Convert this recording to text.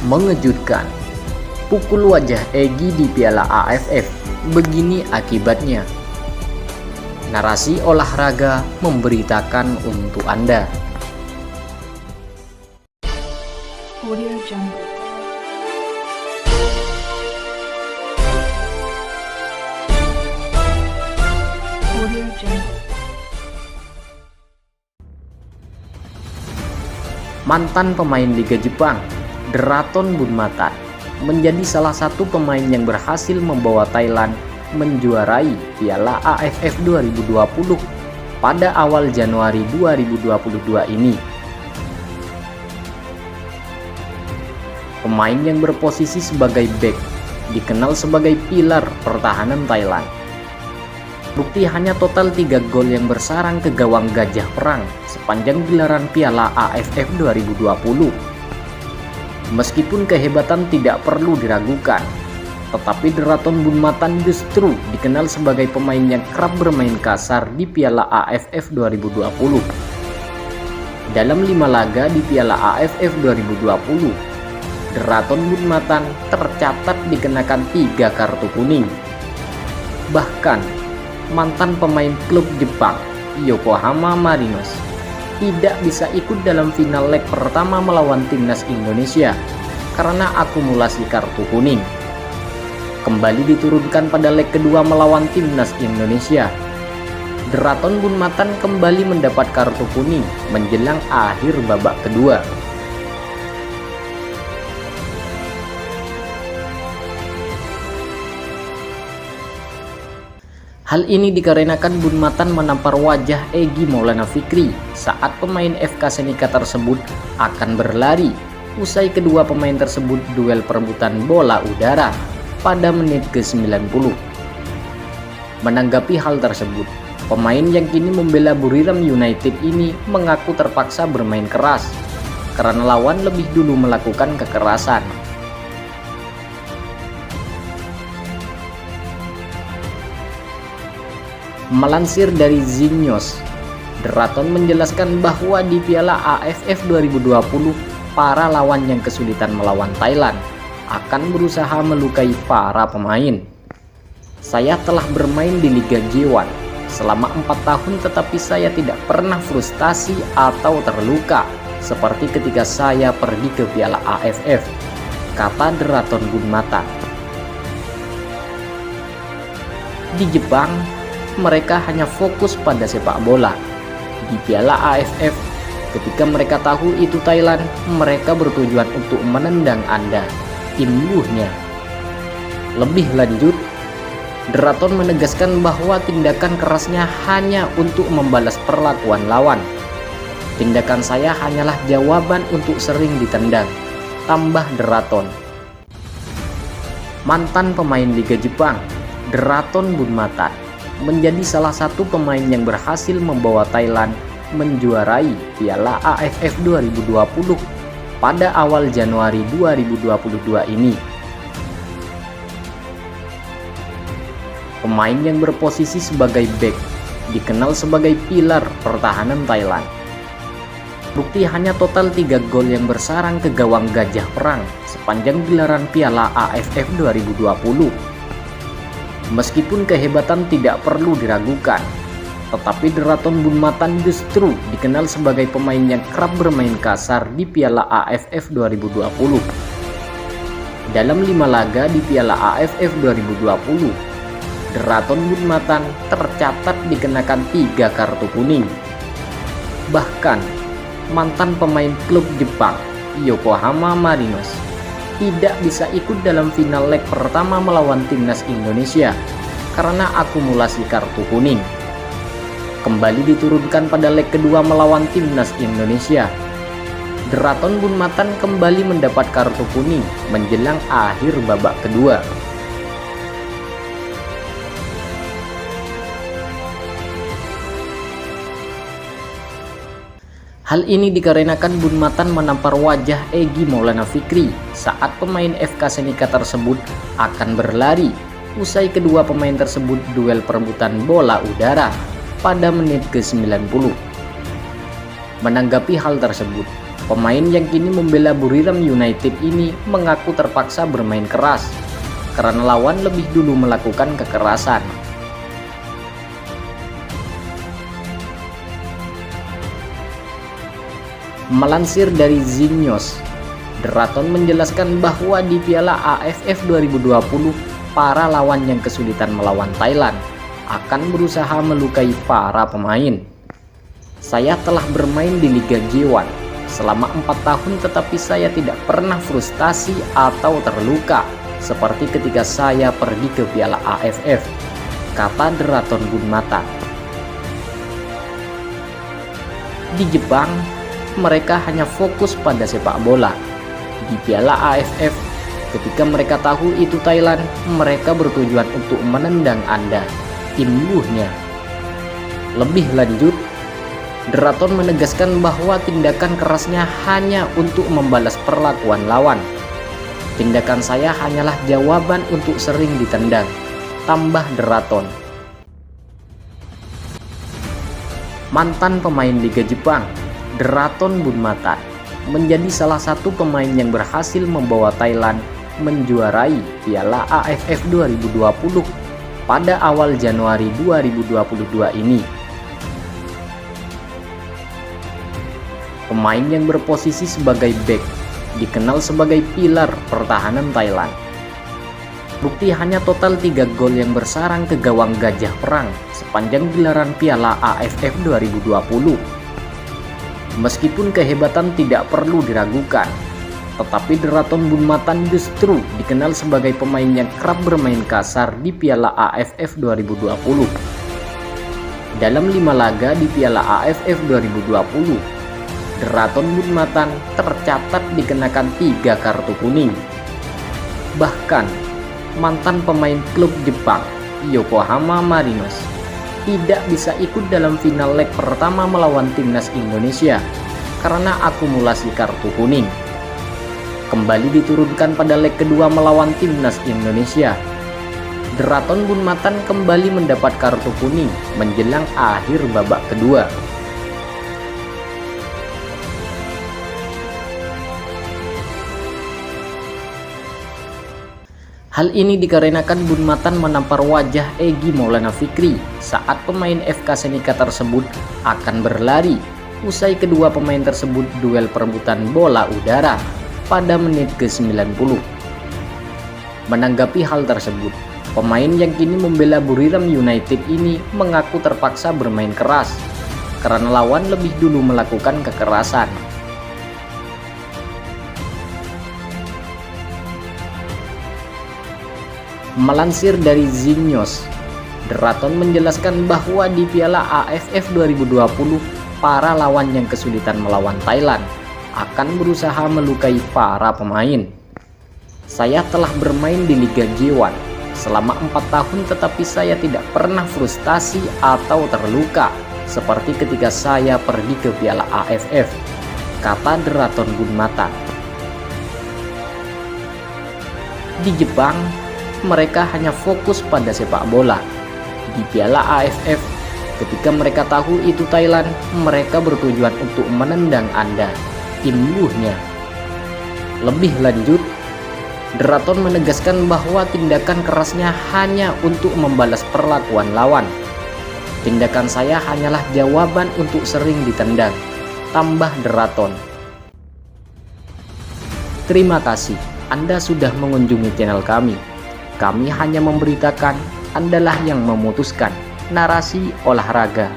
Mengejutkan, pukul wajah Egy di Piala AFF, begini akibatnya. Narasi olahraga memberitakan untuk Anda. Audio Jungle. Audio Jungle. Mantan pemain Liga Jepang, Deraton Bunmatan, menjadi salah satu pemain yang berhasil membawa Thailand menjuarai Piala AFF 2020 pada awal Januari 2022 ini. Pemain yang berposisi sebagai bek dikenal sebagai pilar pertahanan Thailand. Bukti hanya total 3 gol yang bersarang ke gawang Gajah Perang sepanjang gelaran Piala AFF 2020. Meskipun kehebatan tidak perlu diragukan, tetapi Deraton Bunmatan justru dikenal sebagai pemain yang kerap bermain kasar di Piala AFF 2020. Dalam 5 laga di Piala AFF 2020, Deraton Bunmatan tercatat dikenakan 3 kartu kuning. Bahkan, mantan pemain klub Jepang, Yokohama Marinos, tidak bisa ikut dalam final leg pertama melawan timnas Indonesia karena akumulasi kartu kuning. Kembali diturunkan pada leg kedua melawan timnas Indonesia. Deraton Bunmatan kembali mendapat kartu kuning menjelang akhir babak kedua. Hal ini dikarenakan Bunmatan menampar wajah Egy Maulana Fikri saat pemain FK Senika tersebut akan berlari usai kedua pemain tersebut duel perebutan bola udara pada menit ke-90. Menanggapi hal tersebut, pemain yang kini membela Buriram United ini mengaku terpaksa bermain keras karena lawan lebih dulu melakukan kekerasan. Melansir dari Zinews, Deraton menjelaskan bahwa di Piala AFF 2020, para lawan yang kesulitan melawan Thailand akan berusaha melukai para pemain. Saya telah bermain di Liga J1 selama 4 tahun, tetapi saya tidak pernah frustasi atau terluka seperti ketika saya pergi ke Piala AFF, kata Deraton Bunmatan. Di Jepang, mereka hanya fokus pada sepak bola. Di Piala AFF, ketika mereka tahu itu Thailand, mereka bertujuan untuk menendang Anda, imbuhnya. Lebih lanjut, Deraton menegaskan bahwa tindakan kerasnya hanya untuk membalas perlakuan lawan. Tindakan saya hanyalah jawaban untuk sering ditendang, tambah Deraton. Mantan pemain Liga Jepang, Deraton Bunmatan, menjadi salah satu pemain yang berhasil membawa Thailand menjuarai Piala AFF 2020 pada awal Januari 2022 ini. Pemain yang berposisi sebagai bek dikenal sebagai pilar pertahanan Thailand. Bukti hanya total 3 gol yang bersarang ke gawang Gajah Perang sepanjang gelaran Piala AFF 2020. Meskipun kehebatan tidak perlu diragukan, tetapi Deraton Bunmatan justru dikenal sebagai pemain yang kerap bermain kasar di Piala AFF 2020. Dalam 5 laga di Piala AFF 2020, Deraton Bunmatan tercatat dikenakan 3 kartu kuning. Bahkan, mantan pemain klub Jepang, Yokohama Marinos, tidak bisa ikut dalam final leg pertama melawan timnas Indonesia karena akumulasi kartu kuning. Kembali diturunkan pada leg kedua melawan timnas Indonesia. Deraton Bunmatan kembali mendapat kartu kuning menjelang akhir babak kedua. Hal ini dikarenakan Bunmatan menampar wajah Egy Maulana Fikri saat pemain FK Senika tersebut akan berlari usai kedua pemain tersebut duel perebutan bola udara pada menit ke-90. Menanggapi hal tersebut, Pemain yang kini membela Buriram United ini mengaku terpaksa bermain keras karena lawan lebih dulu melakukan kekerasan. Melansir dari Zinews, Deraton menjelaskan bahwa di Piala AFF 2020, para lawan yang kesulitan melawan Thailand akan berusaha melukai para pemain. Saya telah bermain di Liga J1 selama 4 tahun, tetapi saya tidak pernah frustasi atau terluka seperti ketika saya pergi ke Piala AFF, kata Deraton Gunmata. Di Jepang, mereka hanya fokus pada sepak bola. Di Piala AFF, ketika mereka tahu itu Thailand, mereka bertujuan untuk menendang Anda, imbuhnya. Lebih lanjut, Deraton menegaskan bahwa tindakan kerasnya hanya untuk membalas perlakuan lawan. Tindakan saya hanyalah jawaban untuk sering ditendang, tambah Deraton. Mantan pemain Liga Jepang, Deraton Gunmata menjadi salah satu pemain yang berhasil membawa Thailand menjuarai Piala AFF 2020 pada awal Januari 2022 ini. Pemain yang berposisi sebagai bek dikenal sebagai pilar pertahanan Thailand. Bukti hanya total 3 gol yang bersarang ke gawang Gajah Perang sepanjang gelaran Piala AFF 2020. Meskipun kehebatan tidak perlu diragukan, tetapi Deraton Gunmata justru dikenal sebagai pemain yang kerap bermain kasar di Piala AFF 2020. Dalam 5 laga di Piala AFF 2020, Deraton Gunmata tercatat dikenakan 3 kartu kuning. Bahkan, mantan pemain klub Jepang, Yokohama Marinos, tidak bisa ikut dalam final leg pertama melawan timnas Indonesia karena akumulasi kartu kuning. Kembali diturunkan pada leg kedua melawan timnas Indonesia. Deraton Gunmata kembali mendapat kartu kuning menjelang akhir babak kedua. Hal ini dikarenakan Gunmata menampar wajah Egy Maulana Fikri saat pemain FK Senika tersebut akan berlari usai kedua pemain tersebut duel perebutan bola udara pada menit ke-90. Menanggapi hal tersebut, pemain yang kini membela Buriram United ini mengaku terpaksa bermain keras karena lawan lebih dulu melakukan kekerasan. Melansir dari Zinews, Deraton menjelaskan bahwa di Piala AFF 2020, para lawan yang kesulitan melawan Thailand akan berusaha melukai para pemain. Saya telah bermain di Liga J1 selama 4 tahun, tetapi saya tidak pernah frustasi atau terluka seperti ketika saya pergi ke Piala AFF, kata Deraton Gunmata. Di Jepang, mereka hanya fokus pada sepak bola. Di Piala AFF, ketika mereka tahu itu Thailand, mereka bertujuan untuk menendang Anda, imbuhnya. Lebih lanjut, Deraton menegaskan bahwa tindakan kerasnya hanya untuk membalas perlakuan lawan. Tindakan saya hanyalah jawaban untuk sering ditendang, tambah Deraton. Terima kasih Anda sudah mengunjungi channel kami. Kami hanya memberitakan, Andalah yang memutuskan. Narasi olahraga.